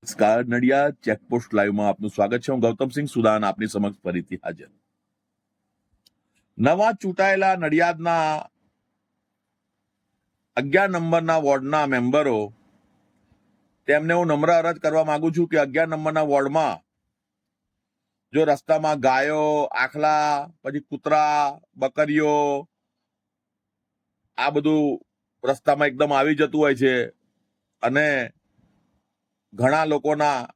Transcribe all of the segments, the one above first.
નમસ્કાર નડિયાદ ચેકપોસ્ટ લાઈવમાં આપનું સ્વાગત છે. હું ગૌતમસિંહ સુદાન આપની સમક્ષ ફરીથી હાજર. નવા ચૂંટાયેલા નડિયાદના 11 નંબરના વોર્ડના મેમ્બરો, તેમને હું નમ્ર અરજ કરવા માંગુ છું કે 11 નંબરના વોર્ડમાં જો રસ્તામાં ગાયો, આખલા, પછી કૂતરા, બકરીઓ આ બધું રસ્તામાં એકદમ આવી જતું હોય છે અને ઘણા લોકોના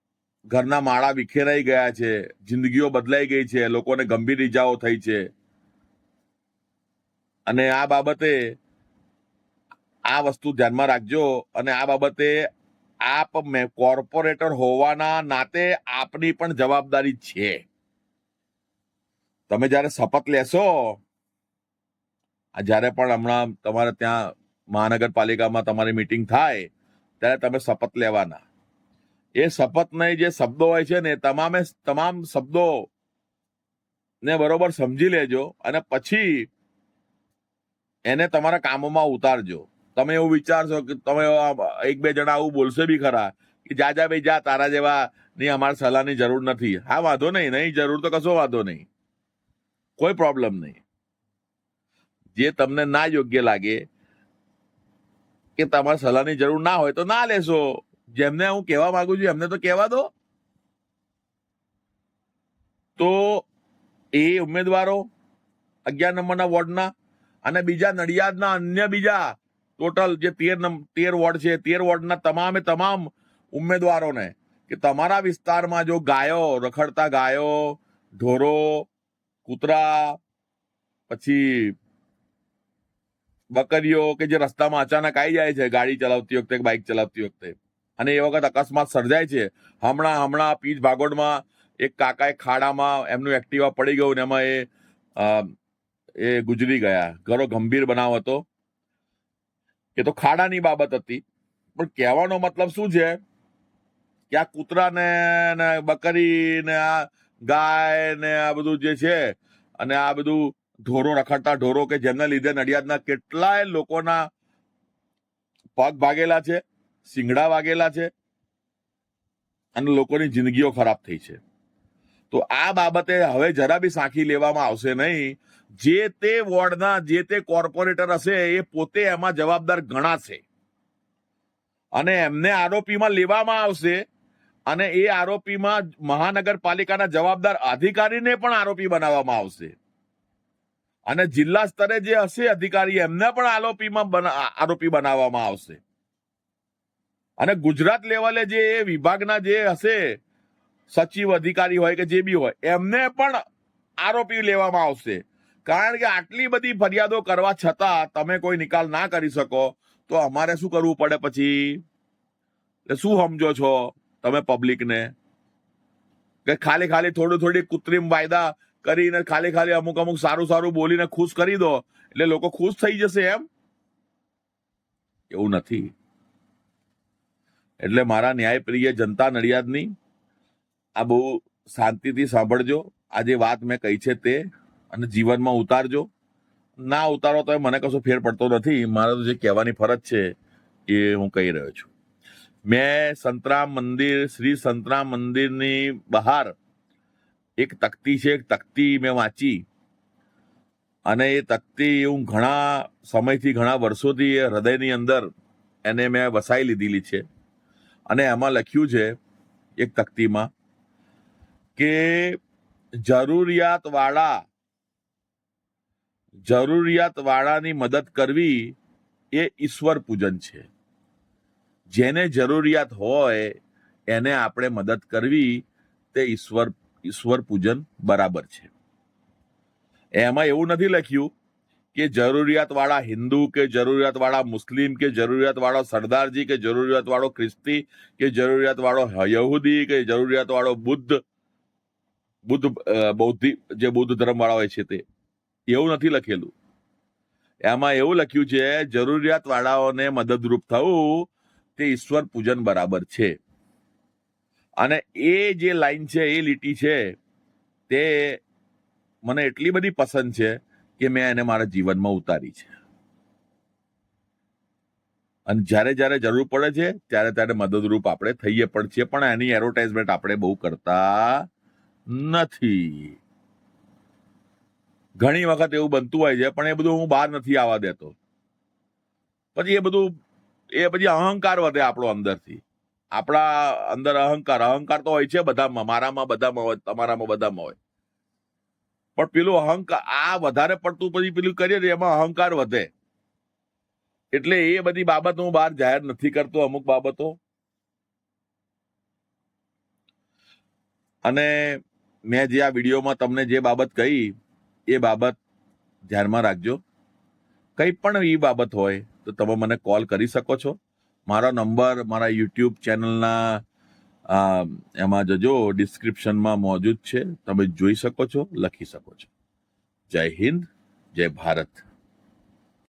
ઘરના માળા વિખેરાઈ ગયા છે, જિંદગીઓ બદલાઈ ગઈ છે, લોકોને ગંભીર ઈજાઓ થઈ છે. અને આ બાબતે આ વસ્તુ ધ્યાનમાં રાખજો. અને આ બાબતે આપ કોર્પોરેટર હોવાના નાતે આપની પણ જવાબદારી છે. તમે જ્યારે શપથ લેશો, જ્યારે પણ હમણાં તમારે ત્યાં મહાનગરપાલિકામાં તમારી મીટિંગ થાય ત્યારે તમે શપથ લેવાના. એ શપથના જે શબ્દો હોય છે ને, તમામ શબ્દો ને બરોબર સમજી લેજો અને પછી એને તમારા કામોમાં ઉતારજો. તમે એવું વિચારશો કે તમે એક બે જણા આવું બોલશે બી ખરા કે જા ભાઈ જા, તારા જેવા નહીં, અમારે સલાહની જરૂર નથી. હા, વાંધો નહીં જરૂર તો કશો વાંધો નહીં, કોઈ પ્રોબ્લેમ નહીં. જે તમને ના યોગ્ય લાગે કે તમારે સલાહની જરૂર ના હોય તો ના લેશો. જેમને હું કહેવા માંગુ છું એમને તો કહેવા દો. તો એ ઉમેદવારો 11 નંબરના વોર્ડના અને બીજા નડિયાદના અન્ય બીજા ટોટલ જે 13 વોર્ડ છે, 13 વોર્ડના તમામ ઉમેદવારોને કે તમારા વિસ્તારમાં જો ગાયો, રખડતા ગાયો, ઢોરો, કૂતરા, પછી બકરીઓ કે જે રસ્તામાં અચાનક આવી જાય છે ગાડી ચલાવતી વખતે, બાઇક ચલાવતી વખતે, અને એ વખત અકસ્માત સર્જાય છે. હમણાં પીચ ભાગોળમાં એક કાકા ખાડામાં એમનું એક્ટિવા પડી ગયું ને એમાં એ ગુજરી ગયા. ઘણો ગંભીર બનાવ હતો. એ તો ખાડાની બાબત હતી, પણ કહેવાનો મતલબ શું છે કે આ કૂતરા ને બકરી ને આ ગાય ને આ બધું જે છે, અને આ બધું ઢોરો, રખડતા ઢોરો કે જેના લીધે નડિયાદના કેટલાય લોકોના પગ ભાગેલા છે, શિંગડા વાગેલા છે અને લોકોની જિંદગીઓ ખરાબ થઈ છે. તો આ બાબતે હવે જરા બી સાંખી લેવામાં આવશે નહીં. જે તે વોર્ડના જે તે કોર્પોરેટર હશે એ પોતે એમાં જવાબદાર ગણાશે અને એમને આરોપીમાં લેવામાં આવશે. અને એ આરોપીમાં મહાનગરપાલિકાના જવાબદાર અધિકારીને પણ આરોપી બનાવવામાં આવશે. અને જિલ્લા સ્તરે જે હશે અધિકારી એમને પણ આરોપી બનાવવામાં આવશે. અને ગુજરાત લેવલે જે વિભાગના જે હશે સચિવ, અધિકારી હોય કે જે બી હોય, એમને પણ આરોપી લેવામાં આવશે. કારણ કે આટલી બધી ફરિયાદો કરવા છતાં તમે કોઈ નિકાલ ના કરી શકો તો અમારે શું કરવું પડે પછી? શું સમજો છો તમે પબ્લિકને કે ખાલી થોડી કૃત્રિમ વાયદા કરીને ખાલી અમુક સારું બોલીને ખુશ કરી દો એટલે લોકો ખુશ થઈ જશે એમ? એવું નથી. એટલે મારા ન્યાયપ્રિય જનતા નડિયાદની, આ બહુ શાંતિથી સાંભળજો. આ જે વાત મેં કહી છે તે અને જીવનમાં ઉતારજો. ના ઉતારો તો મને કશો ફેર પડતો નથી. મારે તો જે કહેવાની ફરજ છે એ હું કહી રહ્યો છું. મેં શ્રી સંતરામ મંદિરની બહાર એક તકતી છે, એક તકતી મેં વાંચી અને એ તકતી હું ઘણા સમયથી, ઘણા વર્ષોથી એ હૃદયની અંદર એને મેં વસાઈ લીધેલી છે. અને એમાં લખ્યું છે એક તકતીમાં કે જરૂરિયાતવાળાની મદદ કરવી એ ઈશ્વર પૂજન છે. જેને જરૂરિયાત હોય એને આપણે મદદ કરવી તે ઈશ્વર પૂજન બરાબર છે. એમાં એવું નથી લખ્યું કે જરૂરિયાતવાળા હિન્દુ કે જરૂરિયાતવાળા મુસ્લિમ કે જરૂરિયાતવાળો સરદારજી કે જરૂરિયાતવાળો ખ્રિસ્તી કે જરૂરિયાતવાળો યહૂદી કે જરૂરિયાતવાળો બૌદ્ધ ધર્મ વાળા હોય છે તે. એવું નથી લખેલું. એમાં એવું લખ્યું છે જરૂરિયાતવાળાઓને મદદરૂપ થવું તે ઈશ્વર પૂજન બરાબર છે. અને એ જે લાઈન છે, એ લીટી છે, તે મને એટલી બધી પસંદ છે કે મેં એને મારા જીવનમાં ઉતારી છે. અને જ્યારે જ્યારે જરૂર પડે છે ત્યારે ત્યારે મદદરૂપ આપણે થઈએ પણ છીએ, પણ એની એડવર્ટાઇઝમેન્ટ આપણે બહુ કરતા નથી. ઘણી વખત એવું બનતું હોય છે, પણ એ બધું હું બહાર નથી આવવા દેતો. પછી એ પછી અહંકાર વધે આપણો અંદરથી. આપણા અંદર અહંકાર તો હોય છે બધામાં, મારામાં બધામાં હોય, તમારામાં બધામાં હોય. પણ પેલું અહંકાર આ વધારે પડતું પછી પેલું કરીએ ને એમાં અહંકાર વધે. એટલે એ બધી બાબત હું બહાર જાહેર નથી કરતો, અમુક બાબતો. અને મેં જે આ વિડીયોમાં તમને જે બાબત કહી એ બાબત ધ્યાનમાં રાખજો. કંઈ પણ એવી બાબત હોય તો તમે મને કોલ કરી શકો છો. મારો નંબર મારા યુટ્યુબ ચેનલના એમાં જજો, ડિસ્ક્રિપ્શનમાં મોજૂદ છે, તમે જોઈ શકો છો, લખી શકો છો. જય હિન્દ, જય ભારત.